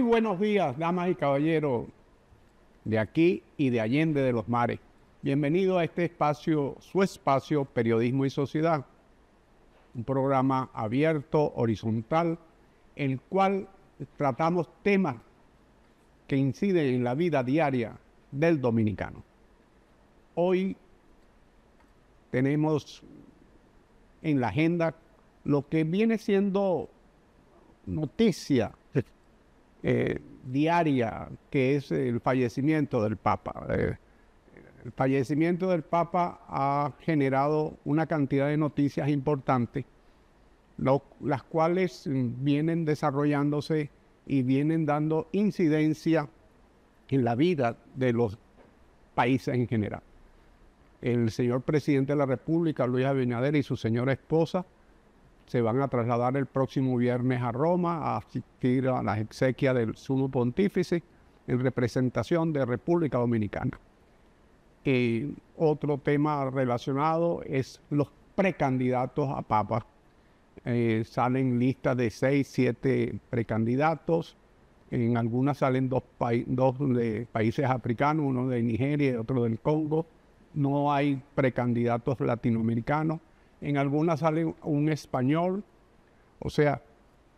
buenos días, damas y caballeros de aquí y de Allende de los Mares. Bienvenido a este espacio, su espacio Periodismo y Sociedad, un programa abierto, horizontal, en el cual tratamos temas que inciden en la vida diaria del dominicano. Hoy tenemos en la agenda lo que viene siendo noticia diaria, que es el fallecimiento del Papa. El fallecimiento del Papa ha generado una cantidad de noticias importantes, las cuales vienen desarrollándose y vienen dando incidencia en la vida de los países en general. El señor presidente de la República, Luis Abinader, y su señora esposa se van a trasladar el próximo viernes a Roma a asistir a las exequias del Sumo Pontífice en representación de República Dominicana. Otro tema relacionado es los precandidatos a Papa. Salen listas de 6, 7 precandidatos. En algunas salen dos de países africanos, uno de Nigeria y otro del Congo. No hay precandidatos latinoamericanos. En algunas sale un español, o sea,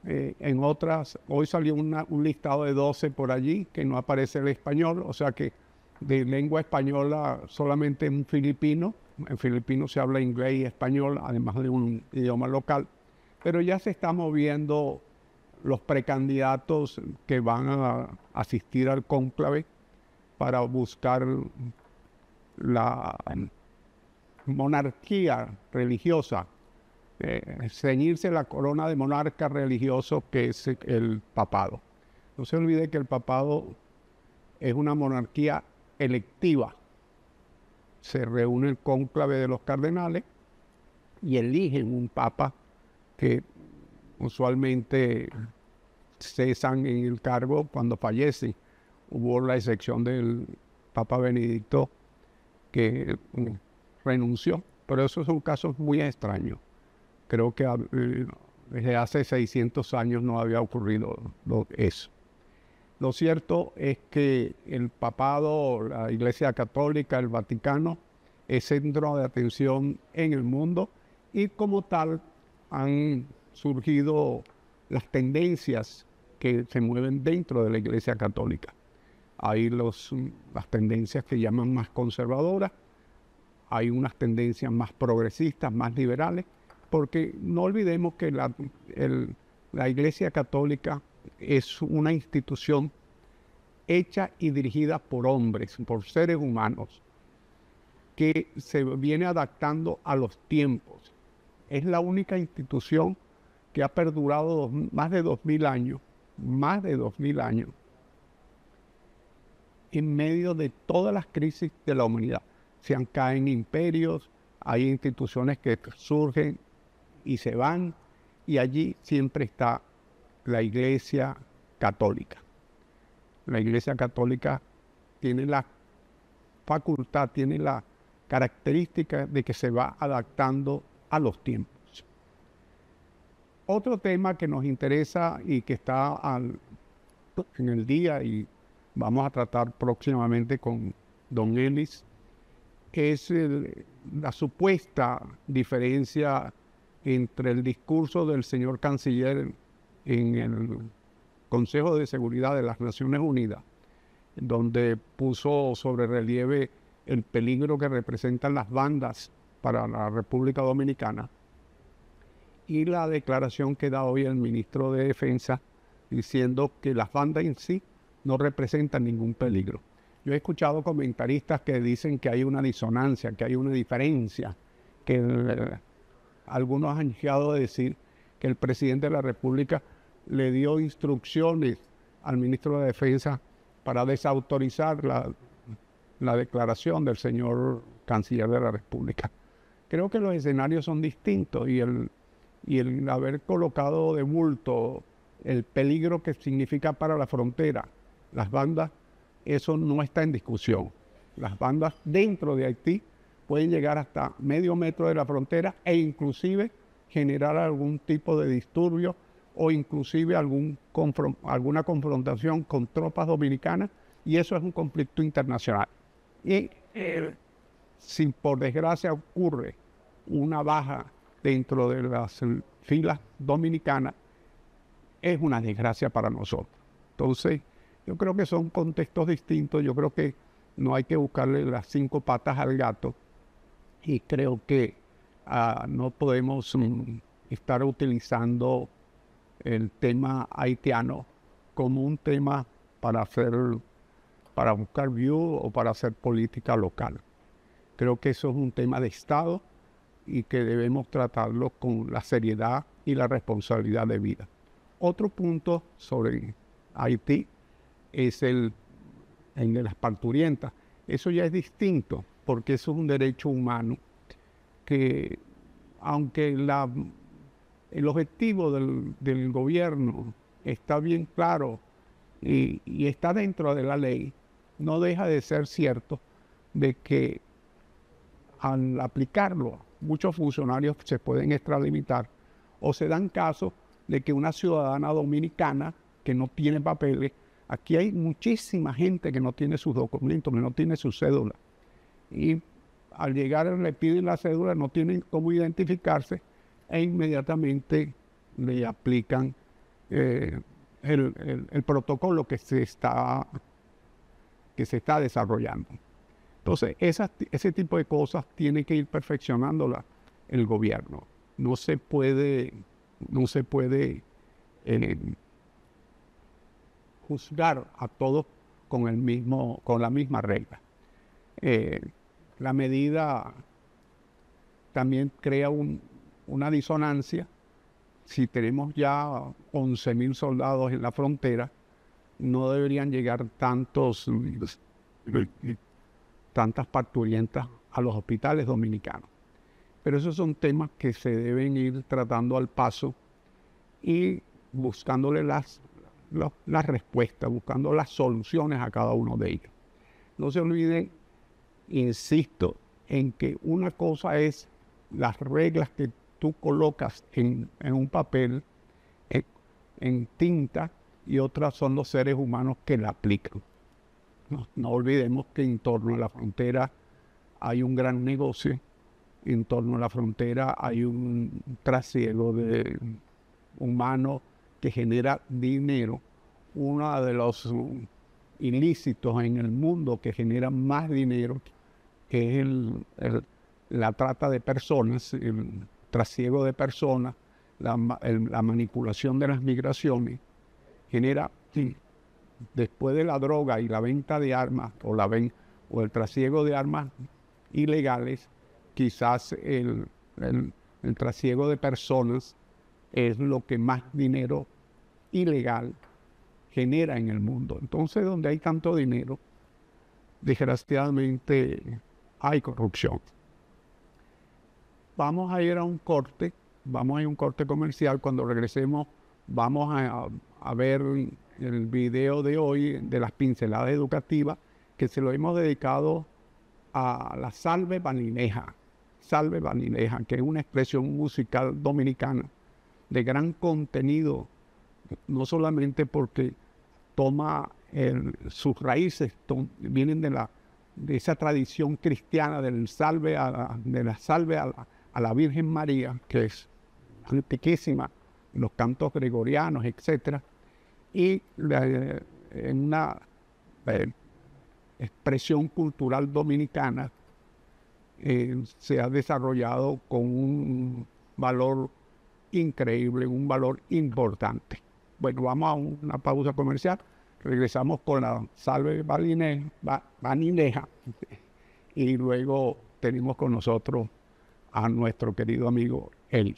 en otras, hoy salió un listado de 12 por allí, que no aparece el español, o sea que de lengua española solamente un filipino. En filipino se habla inglés y español, además de un idioma local, pero ya se están moviendo los precandidatos que van a asistir al cónclave para buscar la monarquía religiosa, ceñirse la corona de monarca religioso que es el papado. No se olvide que el papado es una monarquía electiva. Se reúne el cónclave de los cardenales y eligen un papa que usualmente cesan en el cargo cuando fallecen. Hubo la excepción del Papa Benedicto que renunció, pero esos son casos muy extraños. Creo que desde hace 600 años no había ocurrido eso. Lo cierto es que el papado, la Iglesia Católica, el Vaticano, es centro de atención en el mundo y como tal han surgido las tendencias que se mueven dentro de la Iglesia Católica. Hay las tendencias que llaman más conservadoras, hay unas tendencias más progresistas, más liberales, porque no olvidemos que la Iglesia Católica es una institución hecha y dirigida por hombres, por seres humanos, que se viene adaptando a los tiempos. Es la única institución que ha perdurado más de 2000 años, en medio de todas las crisis de la humanidad. Se caen imperios, hay instituciones que surgen y se van, y allí siempre está la Iglesia Católica. La Iglesia Católica tiene la facultad, tiene la característica de que se va adaptando a los tiempos. Otro tema que nos interesa y que está en el día y vamos a tratar próximamente con don Ellis, es la supuesta diferencia entre el discurso del señor canciller en el Consejo de Seguridad de las Naciones Unidas, donde puso sobre relieve el peligro que representan las bandas para la República Dominicana, y la declaración que da hoy el ministro de Defensa diciendo que las bandas en sí no representan ningún peligro. Yo he escuchado comentaristas que dicen que hay una disonancia, que hay una diferencia, que algunos han llegado a decir que el presidente de la República le dio instrucciones al ministro de Defensa para desautorizar la declaración del señor canciller de la República. Creo que los escenarios son distintos y el haber colocado de bulto el peligro que significa para la frontera las bandas, eso no está en discusión. Las bandas dentro de Haití pueden llegar hasta medio metro de la frontera e inclusive generar algún tipo de disturbio o inclusive alguna confrontación con tropas dominicanas, y eso es un conflicto internacional. Y si por desgracia ocurre una baja dentro de las filas dominicanas, es una desgracia para nosotros. Entonces, yo creo que son contextos distintos, yo creo que no hay que buscarle las 5 patas al gato, y creo que no podemos estar utilizando el tema haitiano como un tema para buscar view o para hacer política local. Creo que eso es un tema de Estado y que debemos tratarlo con la seriedad y la responsabilidad debida. Otro punto sobre Haití es el de las parturientas. Eso ya es distinto, porque eso es un derecho humano que, aunque el objetivo del gobierno está bien claro y está dentro de la ley, no deja de ser cierto de que al aplicarlo, muchos funcionarios se pueden extralimitar, o se dan casos de que una ciudadana dominicana que no tiene papeles, aquí hay muchísima gente que no tiene sus documentos, que no tiene su cédula, y al llegar le piden la cédula, no tienen cómo identificarse, e inmediatamente le aplican el protocolo que se está desarrollando. Entonces, ese tipo de cosas tiene que ir perfeccionándola el gobierno. No se puede juzgar a todos con la misma regla. La medida también crea una disonancia. Si tenemos ya 11.000 soldados en la frontera, no deberían llegar tantas parturientas a los hospitales dominicanos. Pero esos son temas que se deben ir tratando al paso y buscándole las respuestas, buscando las soluciones a cada uno de ellos. No se olviden, insisto, en que una cosa es las reglas que tú colocas en un papel, en tinta, y otras son los seres humanos que la aplican. No olvidemos que en torno a la frontera hay un gran negocio, en torno a la frontera hay un trasiego humano que genera dinero. Uno de los ilícitos en el mundo que genera más dinero, que es la trata de personas, el trasiego de personas, la manipulación de las migraciones, genera, después de la droga y la venta de armas o el trasiego de armas ilegales, quizás el trasiego de personas es lo que más dinero ilegal genera en el mundo. Entonces, donde hay tanto dinero, desgraciadamente hay corrupción. Vamos a ir a un corte comercial. Cuando regresemos vamos a ver el video de hoy de las pinceladas educativas, que se lo hemos dedicado a la Salve Banileja. Salve Banileja, que es una expresión musical dominicana de gran contenido, no solamente porque toma sus raíces, vienen de esa tradición cristiana de la salve a la Virgen María, que es antiquísima, los cantos gregorianos, etc. Y en una expresión cultural dominicana se ha desarrollado con un valor increíble, un valor importante. Bueno, vamos a una pausa comercial, regresamos con la Salve Banileja y luego tenemos con nosotros a nuestro querido amigo Eli.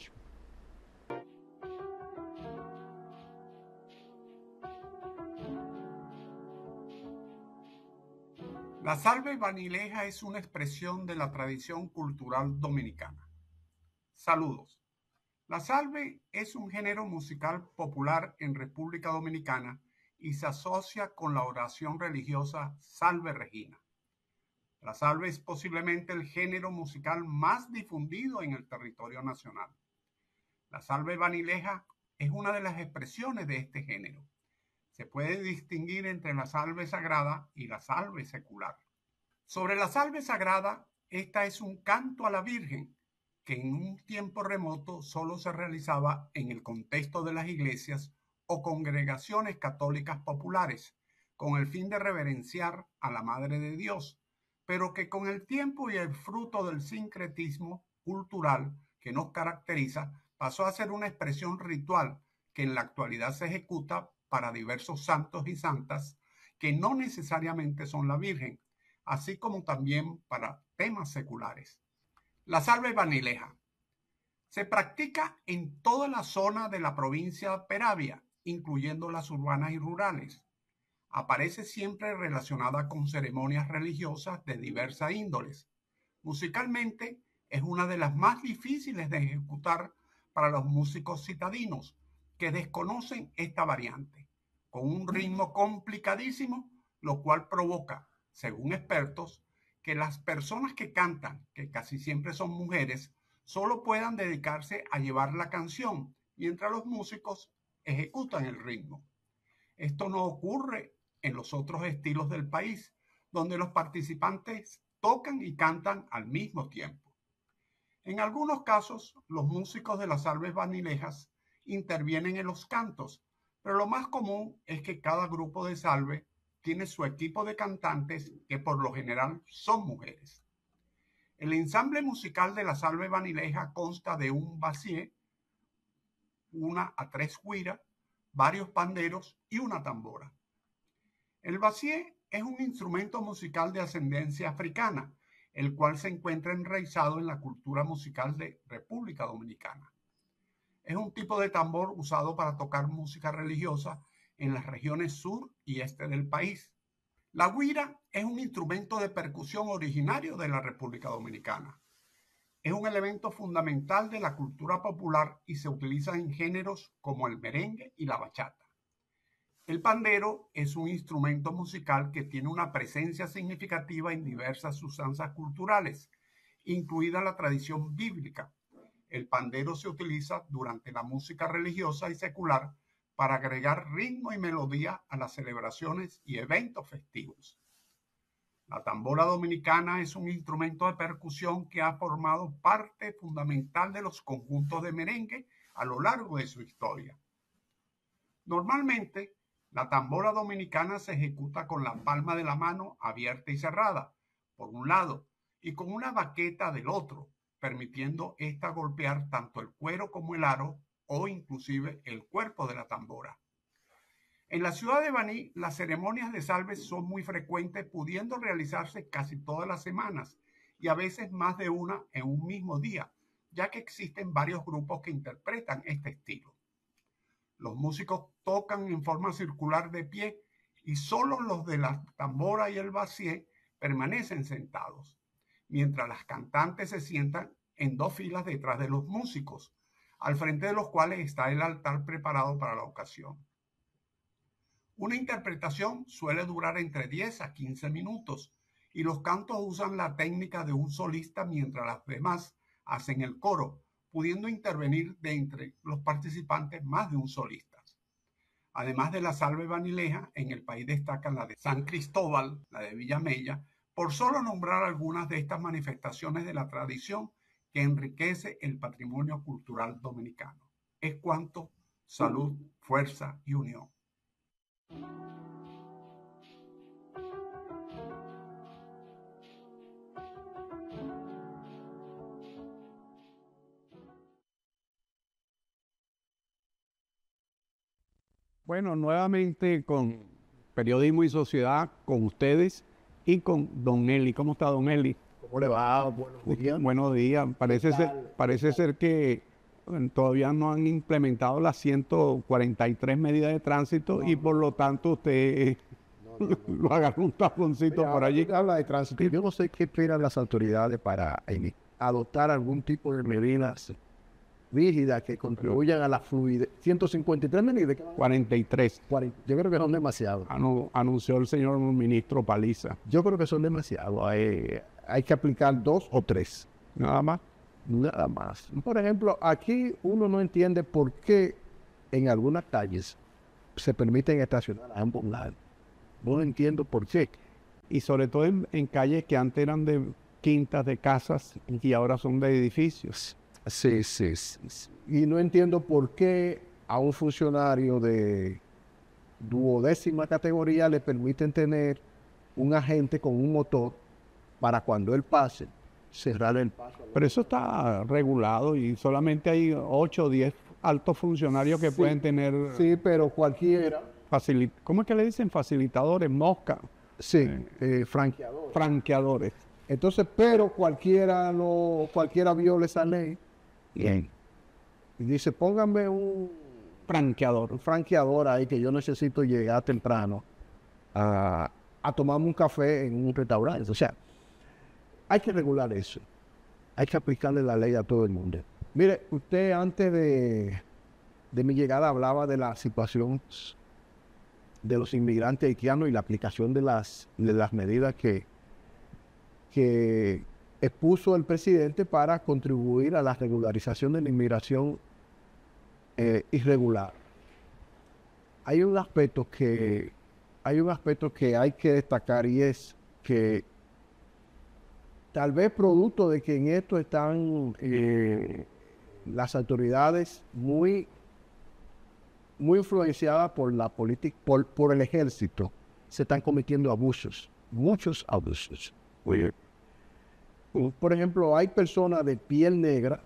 La Salve Banileja es una expresión de la tradición cultural dominicana. Saludos. La salve es un género musical popular en República Dominicana y se asocia con la oración religiosa Salve Regina. La salve es posiblemente el género musical más difundido en el territorio nacional. La salve banileja es una de las expresiones de este género. Se puede distinguir entre la salve sagrada y la salve secular. Sobre la salve sagrada, esta es un canto a la Virgen que en un tiempo remoto solo se realizaba en el contexto de las iglesias o congregaciones católicas populares, con el fin de reverenciar a la Madre de Dios, pero que con el tiempo y el fruto del sincretismo cultural que nos caracteriza, pasó a ser una expresión ritual que en la actualidad se ejecuta para diversos santos y santas que no necesariamente son la Virgen, así como también para temas seculares. La salve vanileja se practica en toda la zona de la provincia de Peravia, incluyendo las urbanas y rurales. Aparece siempre relacionada con ceremonias religiosas de diversas índoles. Musicalmente es una de las más difíciles de ejecutar para los músicos citadinos, que desconocen esta variante, con un ritmo complicadísimo, lo cual provoca, según expertos, que las personas que cantan, que casi siempre son mujeres, solo puedan dedicarse a llevar la canción, mientras los músicos ejecutan el ritmo. Esto no ocurre en los otros estilos del país, donde los participantes tocan y cantan al mismo tiempo. En algunos casos, los músicos de las salves vanilejas intervienen en los cantos, pero lo más común es que cada grupo de salve tiene su equipo de cantantes que por lo general son mujeres. El ensamble musical de la salve vanileja consta de un basié, 1 a 3 güiras, varios panderos y una tambora. El basié es un instrumento musical de ascendencia africana, el cual se encuentra enraizado en la cultura musical de República Dominicana. Es un tipo de tambor usado para tocar música religiosa en las regiones sur y este del país. La güira es un instrumento de percusión originario de la República Dominicana. Es un elemento fundamental de la cultura popular y se utiliza en géneros como el merengue y la bachata. El pandero es un instrumento musical que tiene una presencia significativa en diversas usanzas culturales, incluida la tradición bíblica. El pandero se utiliza durante la música religiosa y secular para agregar ritmo y melodía a las celebraciones y eventos festivos. La tambora dominicana es un instrumento de percusión que ha formado parte fundamental de los conjuntos de merengue a lo largo de su historia. Normalmente, la tambora dominicana se ejecuta con la palma de la mano abierta y cerrada, por un lado, y con una baqueta del otro, permitiendo esta golpear tanto el cuero como el aro o inclusive el cuerpo de la tambora. En la ciudad de Baní, las ceremonias de salves son muy frecuentes, pudiendo realizarse casi todas las semanas y a veces más de una en un mismo día, ya que existen varios grupos que interpretan este estilo. Los músicos tocan en forma circular de pie y solo los de la tambora y el basié permanecen sentados, mientras las cantantes se sientan en 2 filas detrás de los músicos, al frente de los cuales está el altar preparado para la ocasión. Una interpretación suele durar entre 10 a 15 minutos y los cantos usan la técnica de un solista mientras las demás hacen el coro, pudiendo intervenir de entre los participantes más de un solista. Además de la salve vanileja, en el país destacan la de San Cristóbal, la de Villamella, por solo nombrar algunas de estas manifestaciones de la tradición que enriquece el patrimonio cultural dominicano. Es cuanto, salud, fuerza y unión. Bueno, nuevamente con Periodismo y Sociedad, con ustedes y con Don Eli. ¿Cómo está, Don Eli? ¿Cómo le va? Buenos días. Buenos días. Parece ser que todavía no han implementado las 143 medidas de tránsito y por lo tanto usted lo agarró un taponcito por allí. Habla de tránsito. Yo no sé qué esperan las autoridades para adoptar algún tipo de medidas rígidas que contribuyan a la fluidez. 153 medidas. 43. Yo creo que son demasiados. Anunció el señor ministro Paliza. Yo creo que son demasiados. Hay que aplicar 2 o 3. Nada más. Nada más. Por ejemplo, aquí uno no entiende por qué en algunas calles se permiten estacionar a ambos lados. No entiendo por qué. Y sobre todo en calles que antes eran de quintas de casas y ahora son de edificios. Sí, sí, sí, sí. Y no entiendo por qué a un funcionario de duodécima categoría le permiten tener un agente con un motor para cuando él pase, cerrar el paso. Pero eso está regulado y solamente hay 8 o 10 altos funcionarios que pueden tener... Sí, pero cualquiera. ¿Cómo es que le dicen? Facilitadores, mosca. Sí, franqueadores. Franqueadores. Entonces, pero cualquiera viola esa ley. Bien. Y dice, pónganme un franqueador ahí que yo necesito llegar temprano a tomarme un café en un restaurante. O sea, hay que regular eso. Hay que aplicarle la ley a todo el mundo. Mire, usted antes de mi llegada hablaba de la situación de los inmigrantes haitianos y la aplicación de las medidas que expuso el presidente para contribuir a la regularización de la inmigración irregular. Hay un aspecto que hay que destacar, y es que tal vez producto de que en esto están las autoridades muy influenciadas por la política, por el ejército, se están cometiendo abusos, muchos abusos. Por ejemplo, hay personas de piel negra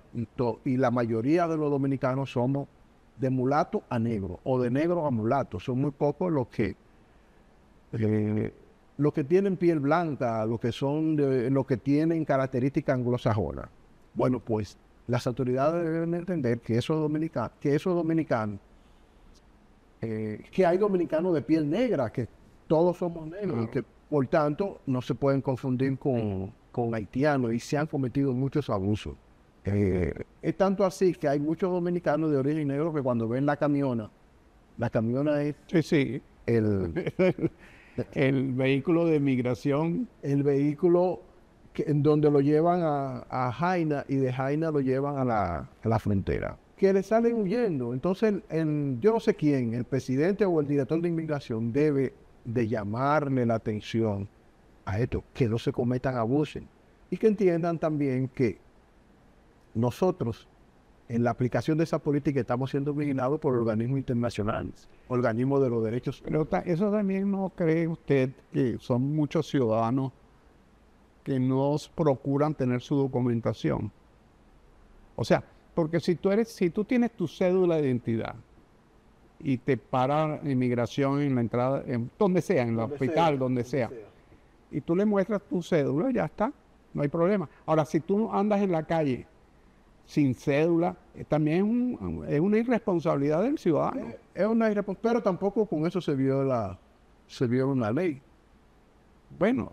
y la mayoría de los dominicanos somos de mulato a negro o de negro a mulato. Son muy pocos los que tienen piel blanca, los que tienen características anglosajonas. Bueno, pues las autoridades deben entender que esos dominicanos, que hay dominicanos de piel negra, que todos somos negros, y que por tanto no se pueden confundir con haitianos, y se han cometido muchos abusos. Es tanto así que hay muchos dominicanos de origen negro que cuando ven la camiona es Sí. El vehículo de migración. El vehículo en donde lo llevan a Jaina, y de Jaina lo llevan a la frontera, que le salen huyendo. Entonces, yo no sé quién, el presidente o el director de inmigración, debe de llamarle la atención a esto, que no se cometan abusos, y que entiendan también que nosotros, en la aplicación de esa política, estamos siendo vigilados por organismos internacionales, organismos de los derechos humanos. Pero eso también, ¿no cree usted que son muchos ciudadanos que no procuran tener su documentación? O sea, porque si tú tienes tu cédula de identidad y te para inmigración en la entrada, donde sea, en el hospital, donde sea, y tú le muestras tu cédula, ya está, no hay problema. Ahora, si tú andas en la calle sin cédula, también es una irresponsabilidad del ciudadano. Es una irresponsabilidad, pero tampoco con eso se vio una ley. Bueno,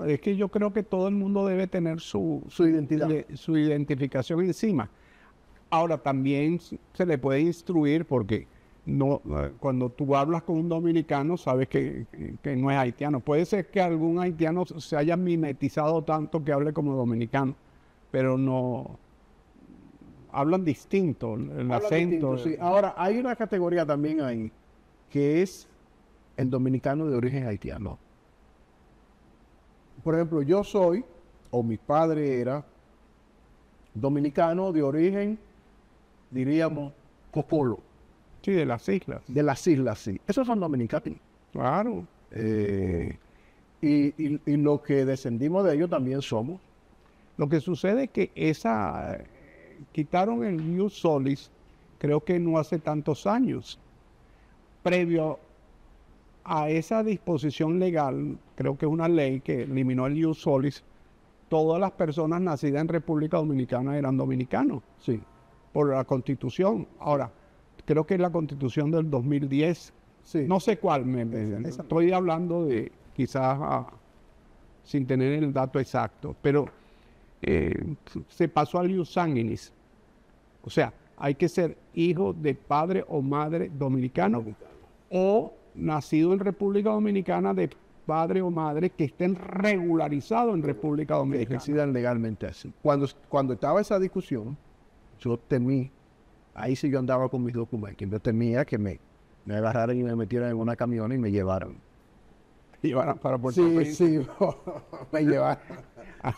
es que yo creo que todo el mundo debe tener su identidad, su identificación encima. Ahora, también se le puede instruir, porque cuando tú hablas con un dominicano, sabes que no es haitiano. Puede ser que algún haitiano se haya mimetizado tanto que hable como dominicano, pero no hablan distinto, el acento. Sí. Ahora, hay una categoría también ahí, que es el dominicano de origen haitiano. Por ejemplo, yo soy, o mi padre era, dominicano de origen, diríamos, copolo. Sí, de las islas. De las islas, sí. Esos son dominicanos. Claro. Y lo que descendimos de ellos también somos. Lo que sucede es que quitaron el ius solis, creo que no hace tantos años. Previo a esa disposición legal, creo que es una ley que eliminó el ius solis, todas las personas nacidas en República Dominicana eran dominicanos, sí, por la Constitución. Ahora, creo que es la Constitución del 2010, sí. No sé cuál, estoy hablando de quizás sin tener el dato exacto, pero se pasó al ius sanguinis. O sea, hay que ser hijo de padre o madre dominicano o nacido en República Dominicana de padre o madre que estén regularizados en República Dominicana. Que residan legalmente así. Cuando estaba esa discusión, yo temí ahí sí yo andaba con mis documentos. Yo temía que me agarraran y me metieran en una camión y me llevaran. Llevaran para Puerto Sí, Príncipe. sí, me llevaron. A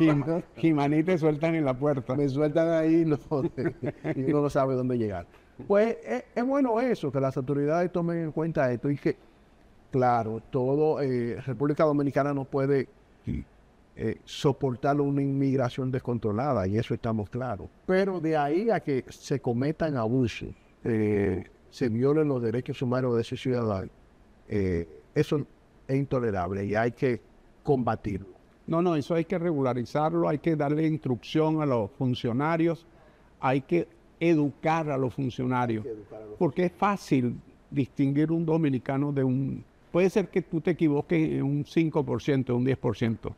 Jimaní te sueltan en la puerta. Me sueltan ahí y uno no sabe dónde llegar. Pues es bueno eso, que las autoridades tomen en cuenta esto y que, claro, República Dominicana no puede soportar una inmigración descontrolada, y eso estamos claros. Pero de ahí a que se cometan abusos, se violen los derechos humanos de ese ciudadano, eso es intolerable y hay que combatirlo. No, eso hay que regularizarlo, hay que darle instrucción a los funcionarios, hay que educar a los funcionarios, porque es fácil distinguir un dominicano de un... Puede ser que tú te equivoques en un 5%, un 10%.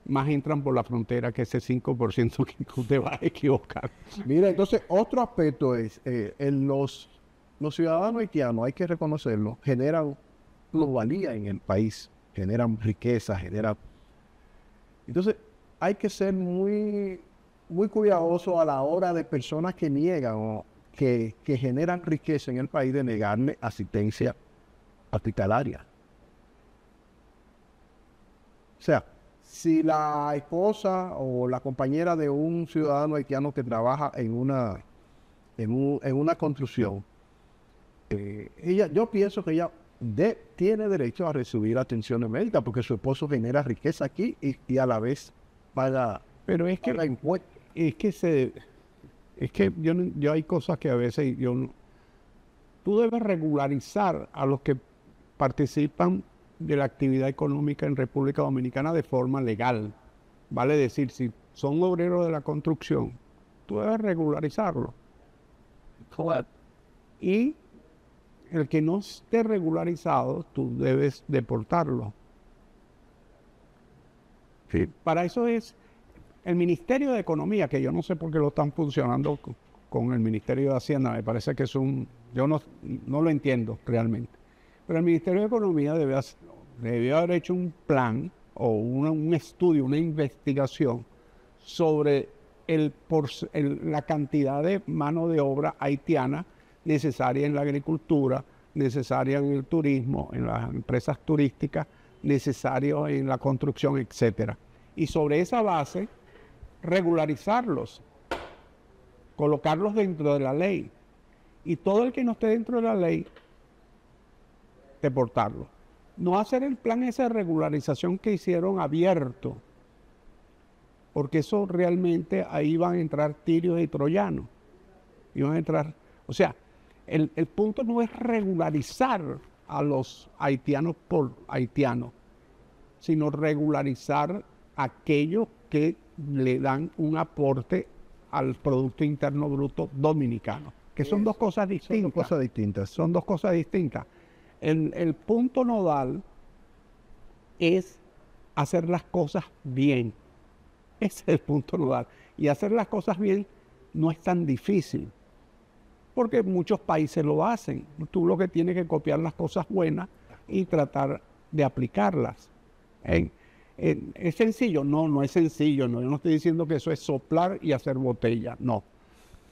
Más entran por la frontera que ese 5% que tú te vas a equivocar. Mira, entonces otro aspecto es, los ciudadanos haitianos, hay que reconocerlo, generan plusvalía en el país, generan riqueza, generan... Entonces hay que ser muy, muy cuidadoso a la hora de personas que niegan o que generan riqueza en el país, de negarle asistencia hospitalaria. O sea, si la esposa o la compañera de un ciudadano haitiano que trabaja en una construcción, yo pienso que ella tiene derecho a recibir atención médica porque su esposo genera riqueza aquí y a la vez paga, pero es que impuestos. Yo hay cosas que a veces tú debes regularizar a los que participan de la actividad económica en República Dominicana de forma legal. Vale decir, si son obreros de la construcción, tú debes regularizarlo. Y el que no esté regularizado, tú debes deportarlo. Sí. Para eso es el Ministerio de Economía, que yo no sé por qué lo están funcionando con el Ministerio de Hacienda, me parece que es yo no lo entiendo realmente. Pero el Ministerio de Economía debió haber hecho un plan o un estudio, una investigación sobre la cantidad de mano de obra haitiana necesaria en la agricultura, necesaria en el turismo, en las empresas turísticas, necesario en la construcción, etcétera. Y sobre esa base, regularizarlos, colocarlos dentro de la ley. Y todo el que no esté dentro de la ley, deportarlo. No hacer el plan ese de regularización que hicieron abierto, porque eso realmente ahí van a entrar tirios y troyanos. Iban a entrar, o sea, el punto no es regularizar a los haitianos por haitianos, sino regularizar a aquellos que le dan un aporte al Producto Interno Bruto dominicano, que son dos cosas distintas. Son dos cosas distintas. El punto nodal es hacer las cosas bien. Ese es el punto nodal. Y hacer las cosas bien no es tan difícil, porque muchos países lo hacen. Tú lo que tienes que copiar las cosas buenas y tratar de aplicarlas. ¿Es sencillo? No es sencillo. No, yo no estoy diciendo que eso es soplar y hacer botella, no.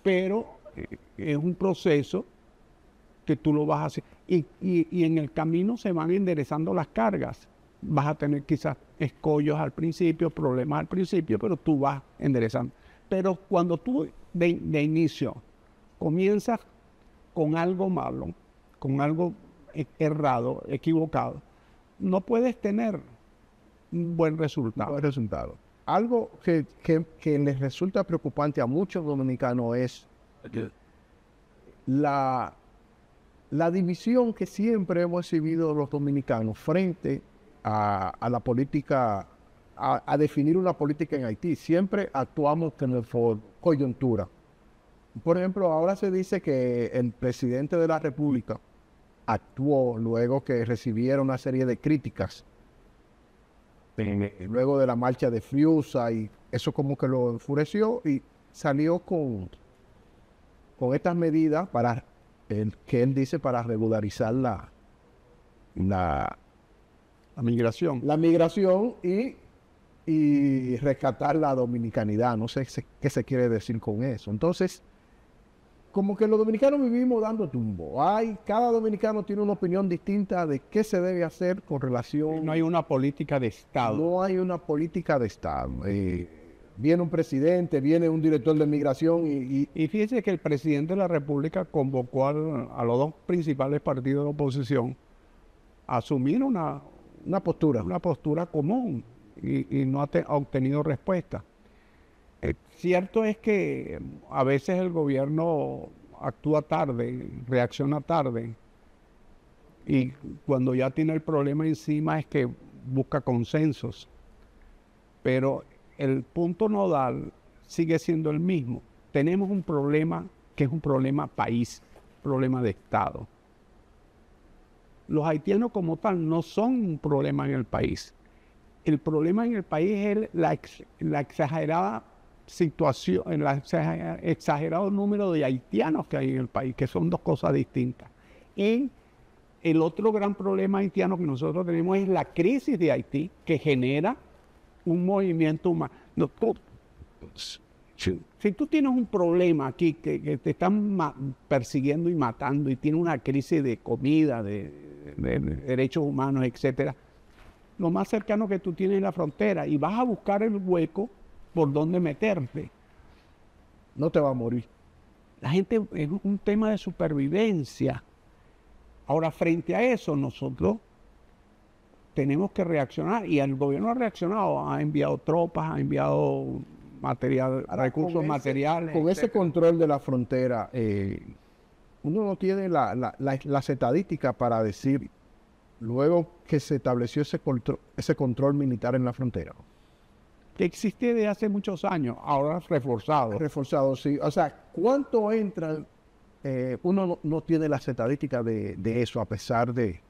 Pero es un proceso que tú lo vas a hacer. Y en el camino se van enderezando las cargas. Vas a tener quizás escollos al principio, problemas al principio, pero tú vas enderezando. Pero cuando tú de inicio comienzas con algo malo, con algo errado, equivocado, no puedes tener un buen resultado. Algo que les resulta preocupante a muchos dominicanos es la división que siempre hemos recibido los dominicanos frente a la política, a definir una política en Haití. Siempre actuamos por coyuntura. Por ejemplo, ahora se dice que el presidente de la República actuó luego que recibiera una serie de críticas, luego de la marcha de Friusa, y eso como que lo enfureció y salió con estas medidas que él dice para regularizar la migración. La migración y rescatar la dominicanidad. No sé qué se quiere decir con eso. Entonces, como que los dominicanos vivimos dando tumbo. Cada dominicano tiene una opinión distinta de qué se debe hacer con relación. No hay una política de Estado. No hay una política de Estado. Viene un presidente, viene un director de migración Y fíjese que el presidente de la República convocó a los dos principales partidos de oposición a asumir una postura común y no ha obtenido respuesta. Cierto es que a veces el gobierno actúa tarde, reacciona tarde, y cuando ya tiene el problema encima es que busca consensos. Pero el punto nodal sigue siendo el mismo. Tenemos un problema que es un problema país, problema de Estado. Los haitianos como tal no son un problema en el país. El problema en el país es la exagerada situación, el exagerado número de haitianos que hay en el país, que son dos cosas distintas. Y el otro gran problema haitiano que nosotros tenemos es la crisis de Haití, que genera un movimiento humano. No, si tú tienes un problema aquí que te están persiguiendo y matando y tienes una crisis de comida, de derechos humanos, etcétera, lo más cercano que tú tienes es la frontera y vas a buscar el hueco por donde meterte. no te va a morir. La gente es un tema de supervivencia. Ahora, frente a eso, nosotros tenemos que reaccionar y el gobierno ha reaccionado, ha enviado tropas, ha enviado material, recursos materiales. Con ese control de la frontera, uno no tiene las estadísticas para decir, luego que se estableció ese control militar en la frontera. Que existe desde hace muchos años, ahora reforzado. Reforzado, sí. O sea, ¿cuánto entran? Uno no tiene las estadísticas de eso, a pesar de...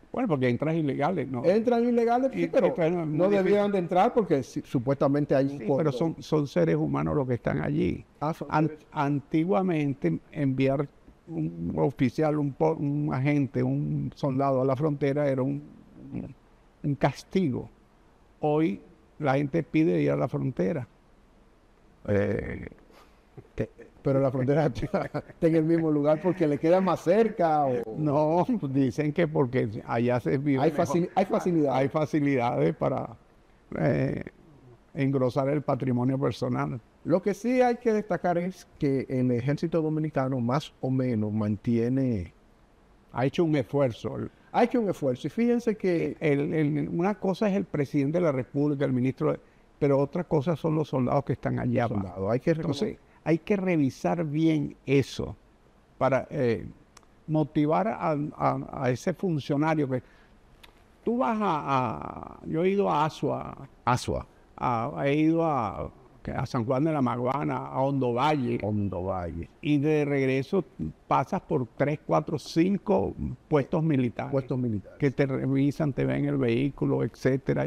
Bueno, porque entran ilegales, ¿no? Entran ilegales, sí, pero no debieran de entrar porque supuestamente hay un pero son seres humanos los que están allí. Antiguamente, enviar un oficial, un agente, un soldado a la frontera era un castigo. Hoy la gente pide ir a la frontera. Pero la frontera está en el mismo lugar porque le queda más cerca. No, dicen que porque allá se vive hay facilidades. Hay facilidades para engrosar el patrimonio personal. Lo que sí hay que destacar es que el ejército dominicano más o menos ha hecho un esfuerzo. Ha hecho un esfuerzo. Y fíjense que una cosa es el presidente de la República, el ministro, pero otra cosa son los soldados que están allá. Entonces, hay que revisar bien eso para motivar a ese funcionario que tú vas yo he ido a Asua, he ido a San Juan de la Maguana, a Hondo Valle, y de regreso pasas por 3, 4, 5 puestos militares que te revisan, te ven el vehículo, etcétera.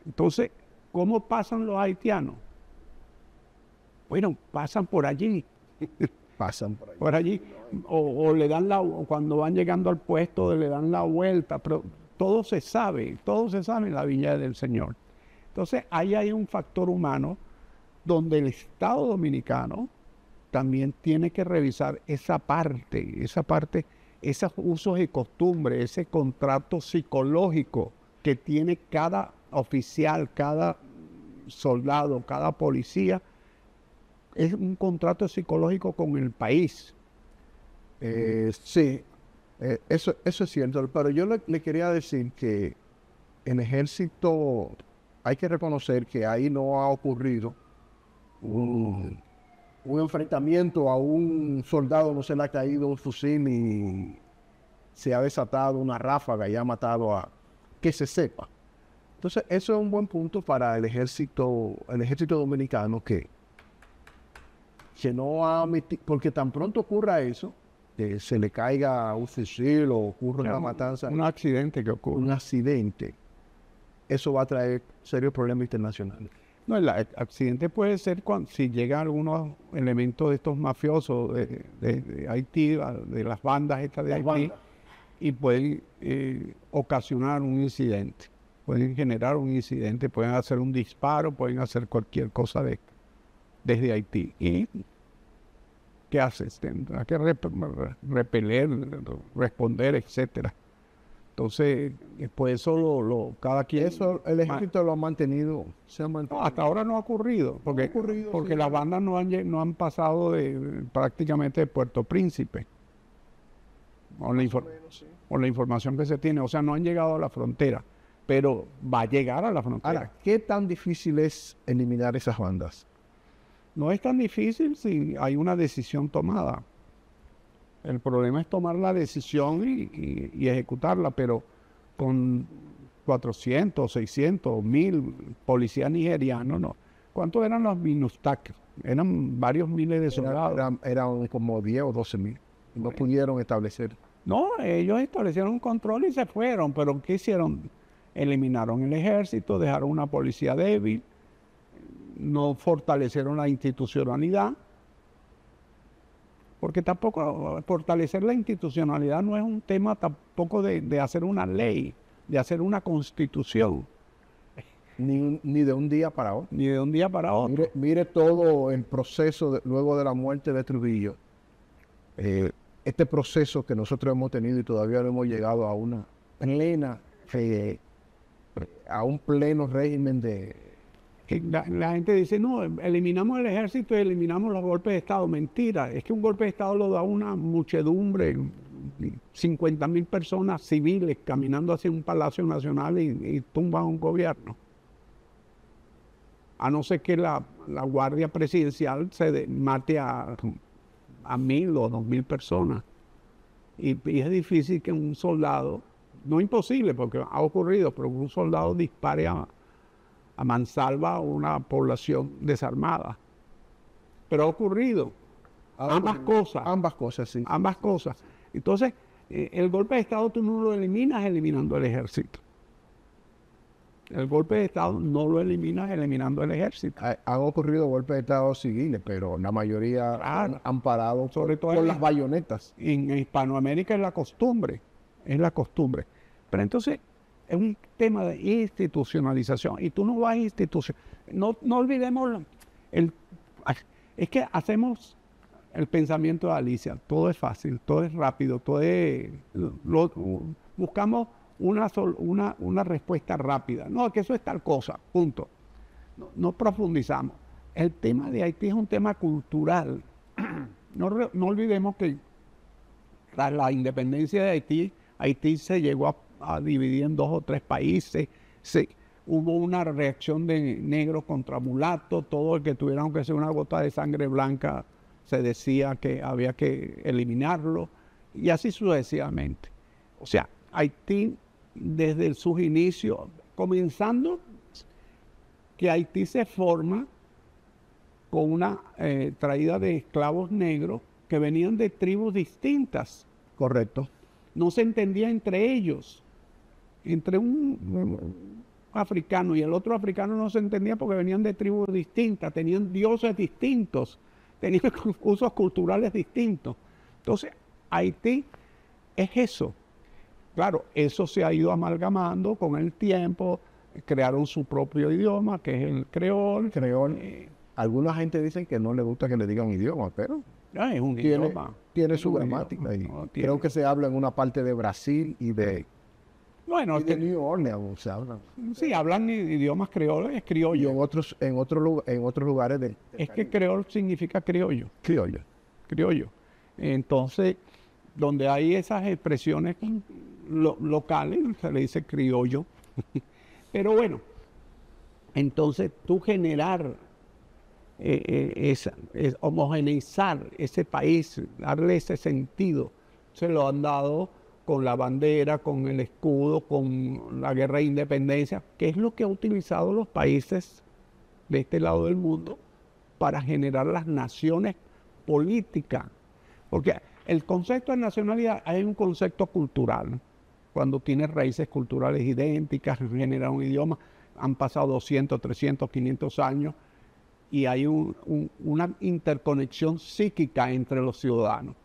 Entonces, ¿cómo pasan los haitianos? Bueno, pasan por allí. Por allí. O le dan cuando van llegando al puesto, le dan la vuelta. Pero todo se sabe en la viña del Señor. Entonces, ahí hay un factor humano donde el Estado Dominicano también tiene que revisar esa parte, esos usos y costumbres, ese contrato psicológico que tiene cada oficial, cada soldado, cada policía. Es un contrato psicológico con el país. Sí, eso es cierto, pero yo le quería decir que en el ejército hay que reconocer que ahí no ha ocurrido un enfrentamiento a un soldado, no se le ha caído un fusil y se ha desatado una ráfaga y ha matado que se sepa. Entonces, eso es un buen punto para el ejército dominicano que no ha metido, porque tan pronto ocurra eso, que se le caiga un fusil o ocurra una matanza. Un accidente que ocurre. Un accidente. Eso va a traer serios problemas internacionales. No, el accidente puede ser si llegan algunos elementos de estos mafiosos de Haití, de las bandas estas de Haití, y pueden ocasionar un incidente. Pueden generar un incidente, pueden hacer un disparo, pueden hacer cualquier cosa de esto. desde Haití. ¿Y qué haces? Tendrás que repeler, responder, etcétera. Entonces, pues eso cada quien... Eso el ejército lo ha mantenido, se ha No, mantenido. hasta ahora no ha ocurrido, porque, ha ocurrido, porque sí. las bandas no han pasado prácticamente de Puerto Príncipe, con la información que se tiene, o sea, no han llegado a la frontera, pero va a llegar a la frontera. Ahora, ¿qué tan difícil es eliminar esas bandas? No es tan difícil si hay una decisión tomada. El problema es tomar la decisión y ejecutarla, pero con 400, 600, 1000 policías nigerianos, no. ¿Cuántos eran los MINUSTAC? Eran varios miles de soldados. Eran como 10 o 12 mil. No pudieron establecer. No, ellos establecieron un control y se fueron, pero ¿qué hicieron? Eliminaron el ejército, dejaron una policía débil, no fortalecieron la institucionalidad, porque tampoco fortalecer la institucionalidad no es un tema tampoco de hacer una ley, de hacer una constitución, Ni de un día para otro. ni de un día para otro. Mire todo el proceso luego de la muerte de Trujillo. Este proceso que nosotros hemos tenido y todavía no hemos llegado a una plena, a un pleno régimen de... Que la gente dice, no, eliminamos el ejército y eliminamos los golpes de Estado. Mentira, es que un golpe de Estado lo da una muchedumbre, 50.000 personas civiles caminando hacia un palacio nacional y tumban un gobierno. A no ser que la guardia presidencial mate a 1000 o 2000 personas. Y es difícil que un soldado, no imposible porque ha ocurrido, pero un soldado dispare a mansalva a una población desarmada. Pero ha ocurrido. Ambas cosas. Ambas cosas, sí. Ambas cosas. Entonces, el golpe de Estado tú no lo eliminas eliminando el ejército. El golpe de Estado no lo eliminas eliminando el ejército. Han ocurrido golpes de Estado civiles, pero la mayoría Claro. han parado Sobre todo por en- las bayonetas. En Hispanoamérica es la costumbre. Pero entonces es un tema de institucionalización. Y tú no vas a no olvidemos es que hacemos el pensamiento de Alicia. Todo es fácil, todo es rápido, buscamos una respuesta rápida. No, que eso es tal cosa, punto. No profundizamos. El tema de Haití es un tema cultural. No olvidemos que tras la independencia de Haití, Haití se llegó a dividir en 2 o 3 países. Hubo una reacción de negros contra mulatos. Todo el que tuviera aunque sea una gota de sangre blanca se decía que había que eliminarlo. Y así sucesivamente. O sea, Haití desde sus inicios, comenzando que Haití se forma con una traída de esclavos negros que venían de tribus distintas. Correcto. No se entendía entre ellos. Entre un africano y el otro africano no se entendía porque venían de tribus distintas, tenían dioses distintos, tenían usos culturales distintos. Entonces, Haití es eso. Claro, eso se ha ido amalgamando con el tiempo, crearon su propio idioma, que es el creol. Alguna gente dice que no le gusta que le digan idioma, pero Es un tiene idioma. su un gramática. idioma. Y No, creo que se habla en una parte de Brasil y de Bueno, New Orleans, se habla. sí, hablan idiomas creoles, es Y criollo. en otros lugares del Es que creol significa criollo. criollo. Criollo. Entonces, donde hay esas expresiones locales, se le dice criollo. Pero bueno, entonces tú generar, homogeneizar ese país, darle ese sentido, se lo han dado con la bandera, con el escudo, con la guerra de independencia, que es lo que han utilizado los países de este lado del mundo para generar las naciones políticas. Porque el concepto de nacionalidad hay un concepto cultural. Cuando tienes raíces culturales idénticas, genera un idioma, han pasado 200, 300, 500 años y hay una interconexión psíquica entre los ciudadanos.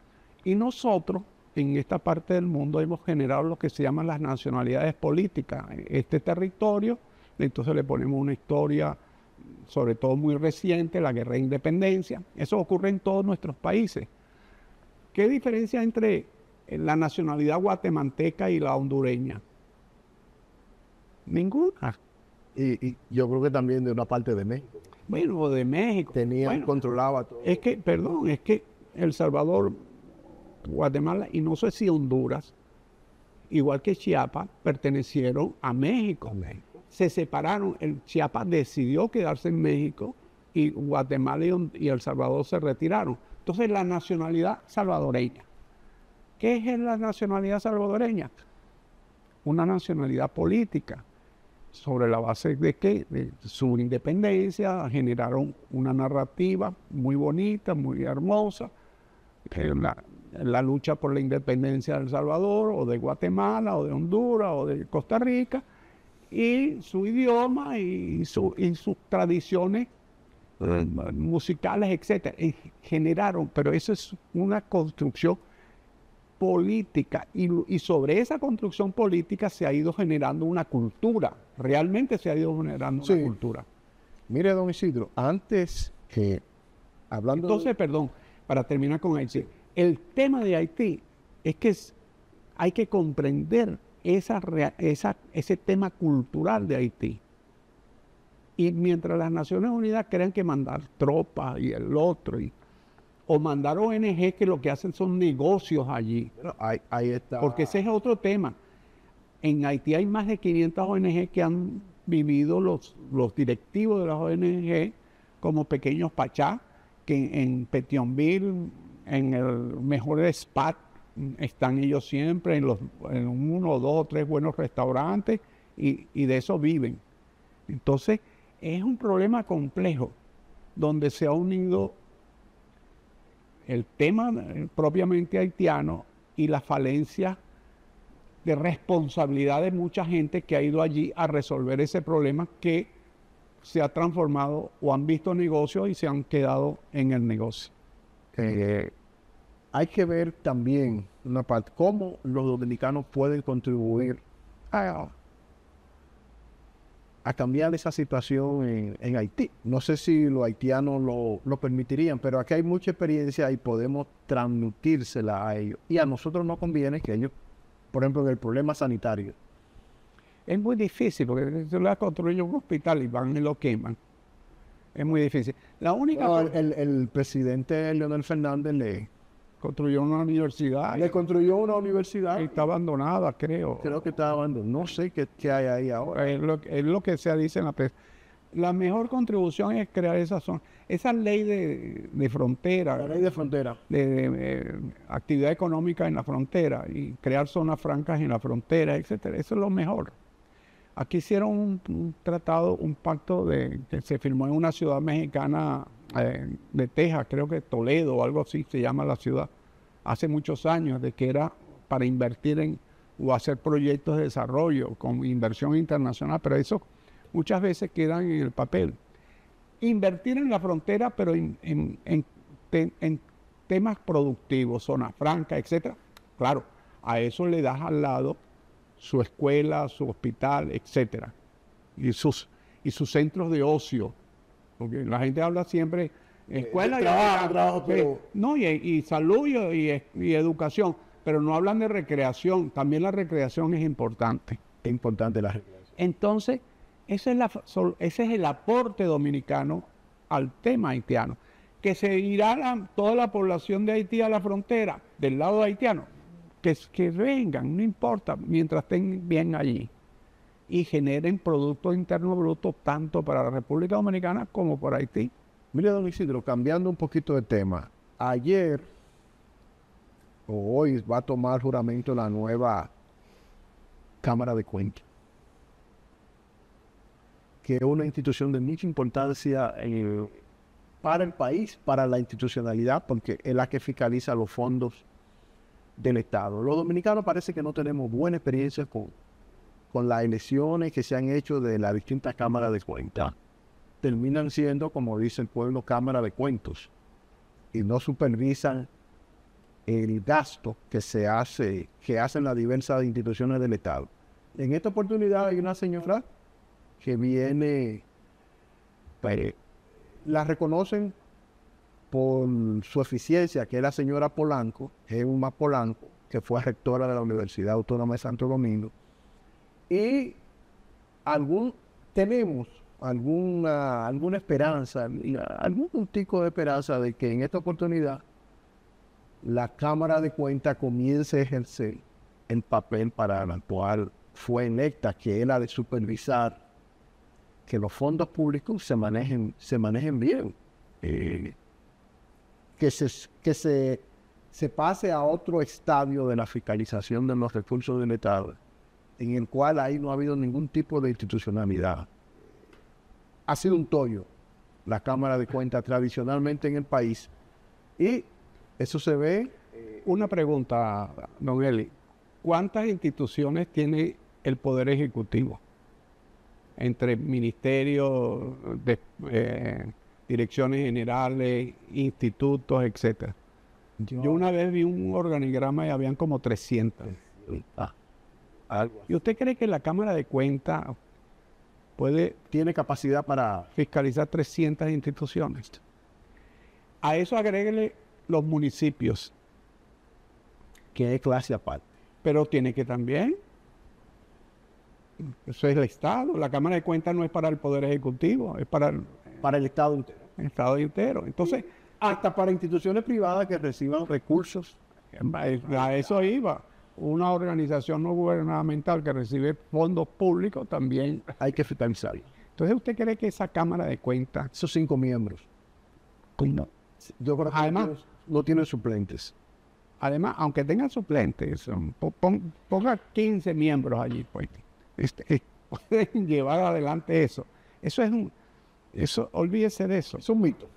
Y nosotros, en esta parte del mundo, hemos generado lo que se llaman las nacionalidades políticas. Este territorio, entonces le ponemos una historia sobre todo muy reciente, la guerra de independencia. Eso ocurre en todos nuestros países. ¿Qué diferencia entre la nacionalidad guatemalteca y la hondureña? Ninguna. Y yo creo que también de una parte de México. Bueno, de México. Controlaba todo. Es que El Salvador, Guatemala y no sé si Honduras, igual que Chiapas, pertenecieron a México. Se separaron. Chiapas decidió quedarse en México y Guatemala y El Salvador se retiraron. Entonces, la nacionalidad salvadoreña. ¿Qué es la nacionalidad salvadoreña? Una nacionalidad política. ¿Sobre la base de qué? De su independencia, generaron una narrativa muy bonita, muy hermosa. La lucha por la independencia de El Salvador, o de Guatemala, o de Honduras, o de Costa Rica, y su idioma y sus tradiciones musicales, etcétera, generaron, pero eso es una construcción política y sobre esa construcción política se ha ido generando una cultura, realmente se ha ido generando una cultura. Mire, don Isidro, antes que hablando... Entonces, perdón, para terminar con Haití, el tema de Haití es que hay que comprender ese tema cultural de Haití. Y mientras las Naciones Unidas crean que mandar tropas y el otro, o mandar ONG que lo que hacen son negocios allí. Bueno, ahí está. Porque ese es otro tema. En Haití hay más de 500 ONG que han vivido los directivos de las ONG como pequeños pachá, que en Petionville, en el mejor spa, están ellos siempre en uno, dos o tres buenos restaurantes y de eso viven. Entonces, es un problema complejo donde se ha unido el tema propiamente haitiano y la falencia de responsabilidad de mucha gente que ha ido allí a resolver ese problema que se ha transformado o han visto negocios y se han quedado en el negocio. Hay que ver también una parte, cómo los dominicanos pueden contribuir a cambiar esa situación en Haití. No sé si los haitianos lo permitirían, pero aquí hay mucha experiencia y podemos transmitírsela a ellos. Y a nosotros nos conviene que ellos, por ejemplo, en el problema sanitario. Es muy difícil, porque se le construye un hospital y van y lo queman. Es muy difícil. La única... No, el presidente Leonel Fernández le construyó una universidad. Le construyó una universidad. Está abandonada, creo. Creo que está abandonada. No sé qué hay ahí ahora. Es lo que se dice en la prensa. La mejor contribución es crear esa zona. Esa ley de frontera. La ley de frontera. De actividad económica en la frontera y crear zonas francas en la frontera, etcétera. Eso es lo mejor. Aquí hicieron un tratado, un pacto que se firmó en una ciudad mexicana de Texas, creo que Toledo o algo así se llama la ciudad, hace muchos años, de que era para invertir o hacer proyectos de desarrollo con inversión internacional, pero eso muchas veces quedan en el papel. Invertir en la frontera, pero en temas productivos, zonas francas, etcétera. Claro, a eso le das al lado su escuela, su hospital, etcétera, y sus centros de ocio, porque la gente habla siempre escuela y trabajo, pero... no, y salud y educación, pero no hablan de recreación. También la recreación es importante. Es importante la recreación. Entonces, ese es el aporte dominicano al tema haitiano. Que se irá toda la población de Haití a la frontera, del lado haitiano, que vengan, no importa, mientras estén bien allí y generen Producto Interno Bruto tanto para la República Dominicana como para Haití. Mire, don Isidro, cambiando un poquito de tema, ayer o hoy va a tomar juramento la nueva Cámara de Cuentas, que es una institución de mucha importancia para el país, para la institucionalidad, porque es la que fiscaliza los fondos del Estado. Los dominicanos parece que no tenemos buena experiencia con las elecciones que se han hecho de las distintas cámaras de cuentas. Terminan siendo, como dice el pueblo, cámara de cuentos y no supervisan el gasto que hacen las diversas instituciones del Estado. En esta oportunidad hay una señora que viene La reconocen por su eficiencia, que es la señora Polanco, Gemma Polanco, que fue rectora de la Universidad Autónoma de Santo Domingo. Y tenemos alguna esperanza, algún puntico de esperanza de que en esta oportunidad la Cámara de Cuentas comience a ejercer el papel para el cual fue electa, que era de supervisar que los fondos públicos se manejen bien. Que se pase a otro estadio de la fiscalización de los recursos del Estado, en el cual ahí no ha habido ningún tipo de institucionalidad. Ha sido un tollo la Cámara de Cuentas tradicionalmente en el país, y eso se ve. Una pregunta, don Eli. ¿Cuántas instituciones tiene el Poder Ejecutivo? Entre ministerios, direcciones generales, institutos, etcétera. Yo una vez vi un organigrama y habían como 300. ¿Y usted cree que la Cámara de Cuentas tiene capacidad para fiscalizar 300 instituciones? A eso agréguele los municipios, que es clase aparte? Pero tiene que también. Eso es el Estado. La Cámara de Cuentas no es para el Poder Ejecutivo, es para el Estado entero. El Estado entero. Entonces, hasta para instituciones privadas que reciban recursos. A eso iba. Una organización no gubernamental que recibe fondos públicos también hay que fiscalizar. Entonces, ¿usted cree que esa Cámara de Cuentas, esos 5 miembros, no? Yo creo que además, no tienen suplentes? Además, aunque tengan suplentes, ponga 15 miembros allí, pues. Pueden llevar adelante eso. Eso olvídese de eso. Es un mito.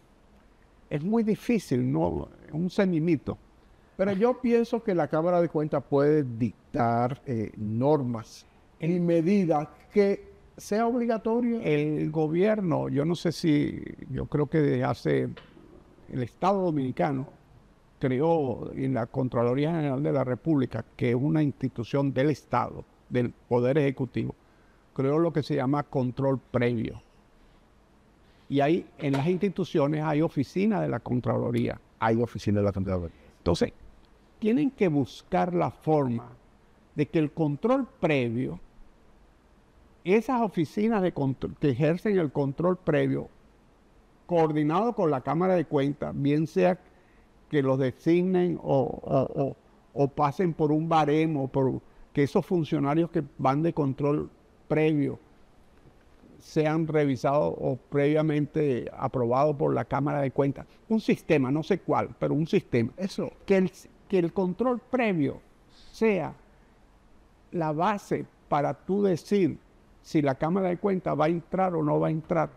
Es muy difícil, no, es un semimito. Pero yo pienso que la Cámara de Cuentas puede dictar normas y medidas que sea obligatorio. El gobierno, yo no sé si, yo creo que desde hace, el Estado Dominicano creó en la Contraloría General de la República, que es una institución del Estado, del Poder Ejecutivo, creó lo que se llama control previo. Y ahí, en las instituciones, hay oficinas de la Contraloría. Hay oficinas de la Contraloría. Entonces, tienen que buscar la forma de que el control previo, esas oficinas que ejercen el control previo, coordinado con la Cámara de Cuentas, bien sea que los designen o pasen por un baremo, que esos funcionarios que van de control previo sean revisados o previamente aprobados por la Cámara de Cuentas. Un sistema, no sé cuál, pero un sistema. Eso. Que el control previo sea la base para tú decir si la Cámara de Cuentas va a entrar o no va a entrar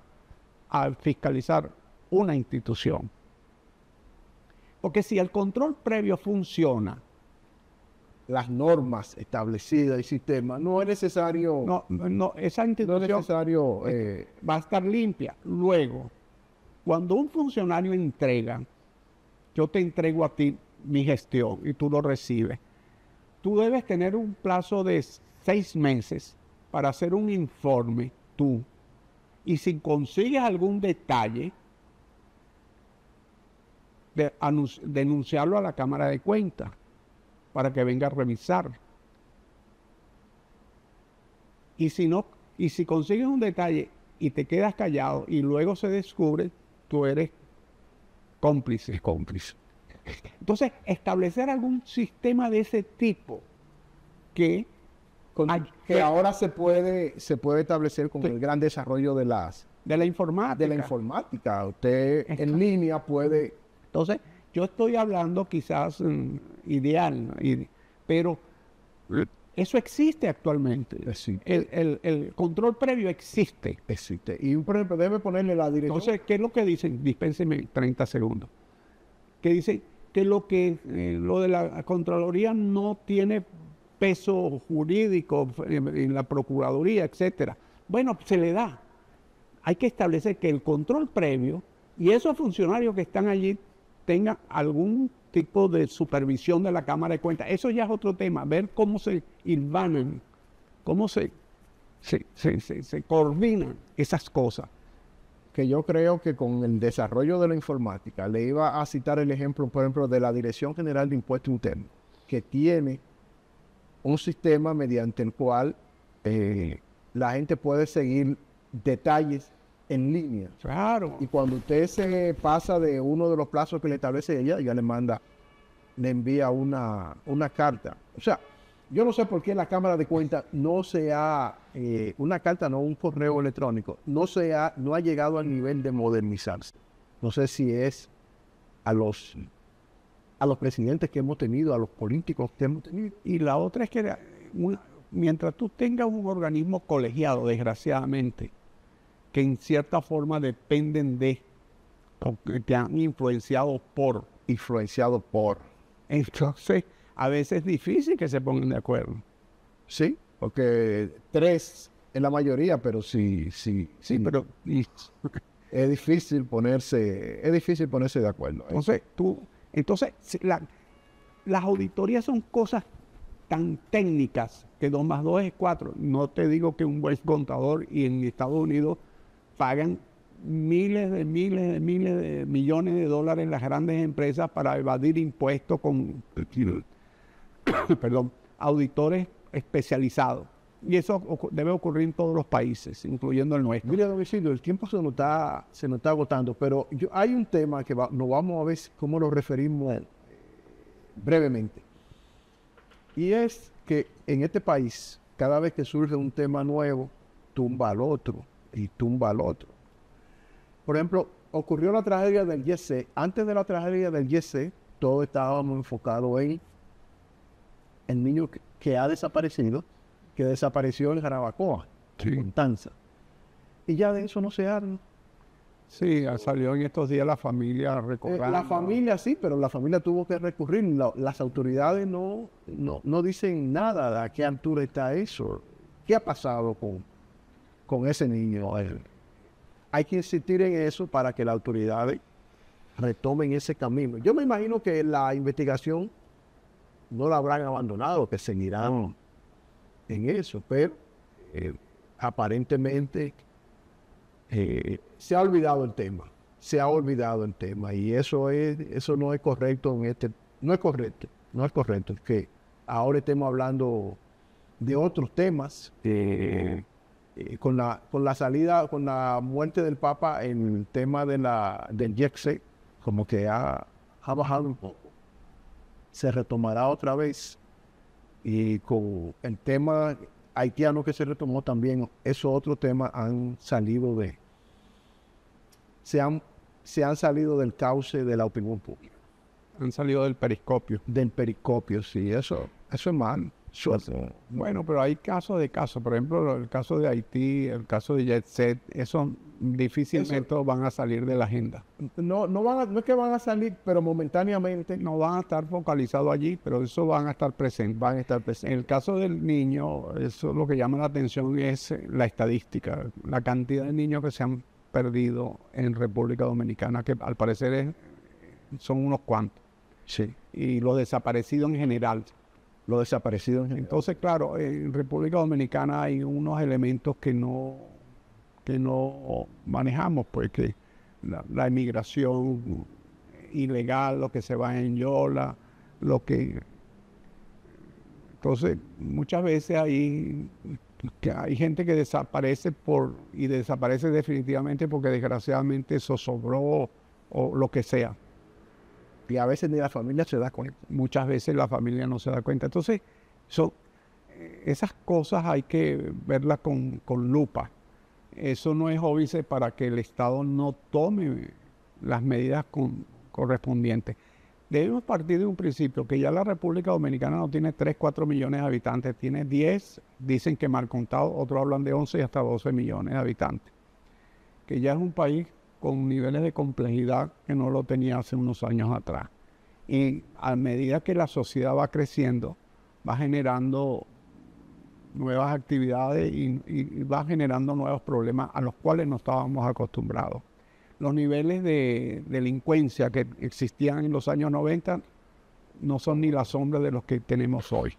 a fiscalizar una institución. Porque si el control previo funciona, las normas establecidas y sistemas, no es necesario. No, esa institución no es necesario, va a estar limpia. Luego, cuando un funcionario entrega, yo te entrego a ti mi gestión y tú lo recibes, tú debes tener un plazo de 6 meses para hacer un informe tú. Y si consigues algún detalle, denunciarlo a la Cámara de Cuentas para que venga a revisar. Y si consigues un detalle y te quedas callado y luego se descubre, tú eres cómplice. Entonces, establecer algún sistema de ese tipo que ahora se puede establecer con el gran desarrollo de la informática. Usted en línea puede. Entonces, yo estoy hablando quizás ideal, pero eso existe actualmente. El control previo existe. Y por ejemplo, debe ponerle la dirección. Entonces, ¿qué es lo que dicen? Dispénseme 30 segundos. Que dicen que lo de la Contraloría no tiene peso jurídico en la Procuraduría, etcétera. Bueno, se le da. Hay que establecer que el control previo y esos funcionarios que están allí tengan algún tipo de supervisión de la Cámara de Cuentas. Eso ya es otro tema, ver cómo se hilvanan, cómo se coordinan esas cosas. que yo creo que con el desarrollo de la informática, le iba a citar el ejemplo, por ejemplo, de la Dirección General de Impuestos Internos, que tiene un sistema mediante el cual la gente puede seguir detalles en línea. Claro. Y cuando usted se pasa de uno de los plazos que le establece ella, ya le envía una carta. O sea, yo no sé por qué la Cámara de Cuentas no se ha, una carta, no un correo electrónico, no ha llegado al nivel de modernizarse. No sé si es a los presidentes que hemos tenido, a los políticos que hemos tenido. Y la otra es que mientras tú tengas un organismo colegiado, desgraciadamente, que en cierta forma dependen de, o que te han influenciado por, entonces a veces es difícil que se pongan de acuerdo. Sí, porque 3 en la mayoría, pero sí, Pero es difícil ponerse de acuerdo. entonces las auditorías son cosas tan técnicas que 2 más 2 es 4. No te digo que un buen contador, y en Estados Unidos pagan miles de millones de dólares en las grandes empresas para evadir impuestos con auditores especializados. Y eso debe ocurrir en todos los países, incluyendo el nuestro. Mira, don Isidro, el tiempo se nos está agotando, pero hay un tema que nos vamos a ver cómo lo referimos brevemente. Y es que en este país, cada vez que surge un tema nuevo, tumba al otro y tumba al otro. Por ejemplo, ocurrió la tragedia del YC. Antes de la tragedia del YC, todos estábamos enfocados en el niño que ha desaparecido, que desapareció en Jarabacoa, en Tanza. Y ya de eso no se habla. Sí, salió en estos días la familia recordando. La familia sí, pero la familia tuvo que recurrir. Las autoridades no dicen nada de a qué altura está eso. ¿Qué ha pasado con ese niño? Hay que insistir en eso para que las autoridades retomen ese camino. Yo me imagino que la investigación no la habrán abandonado, que seguirán en eso, pero aparentemente se ha olvidado el tema. Y eso no es correcto no es correcto que ahora estemos hablando de otros temas. Con la muerte del Papa, el tema del YC como que ha bajado un poco. Se retomará otra vez, y con el tema haitiano que se retomó también, esos otros temas se han salido del cauce de la opinión pública. Han salido del periscopio. Del periscopio, sí, eso es mal. Bueno, pero hay casos de casos. Por ejemplo, el caso de Haití, el caso de Jet Set, esos difícilmente van a salir de la agenda. No es que van a salir, pero momentáneamente. No van a estar focalizados allí, pero eso van a estar presentes. En el caso del niño, eso lo que llama la atención es la estadística, la cantidad de niños que se han perdido en República Dominicana, que al parecer son unos cuantos. Sí. Y los desaparecidos en general. Entonces, claro, en República Dominicana hay unos elementos que no manejamos, pues que la emigración ilegal, lo que se va en Yola, entonces muchas veces hay gente que desaparece y desaparece definitivamente porque desgraciadamente zozobró o lo que sea. Y a veces ni la familia se da cuenta. Muchas veces la familia no se da cuenta. Entonces, esas cosas hay que verlas con lupa. Eso no es óbice para que el Estado no tome las medidas correspondientes. Debemos partir de un principio que ya la República Dominicana no tiene 3, 4 millones de habitantes, tiene 10, dicen que mal contado, otros hablan de 11 y hasta 12 millones de habitantes. Que ya es un país con niveles de complejidad que no lo tenía hace unos años atrás. Y a medida que la sociedad va creciendo, va generando nuevas actividades y va generando nuevos problemas a los cuales no estábamos acostumbrados. Los niveles de delincuencia que existían en los años 90 no son ni la sombra de los que tenemos hoy.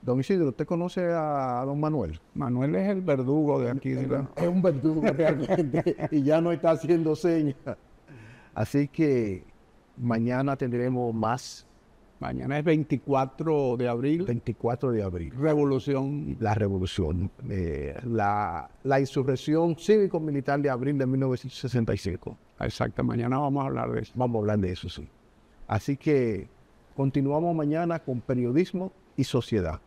Don Isidro, ¿usted conoce a don Manuel? Manuel es el verdugo de aquí. Es un verdugo realmente y ya no está haciendo señas. Así que mañana tendremos más. Mañana es 24 de abril. 24 de abril. Revolución. La revolución. La insurrección cívico-militar de abril de 1965. Exacto, mañana vamos a hablar de eso. Vamos a hablar de eso, sí. Así que continuamos mañana con periodismo y sociedad.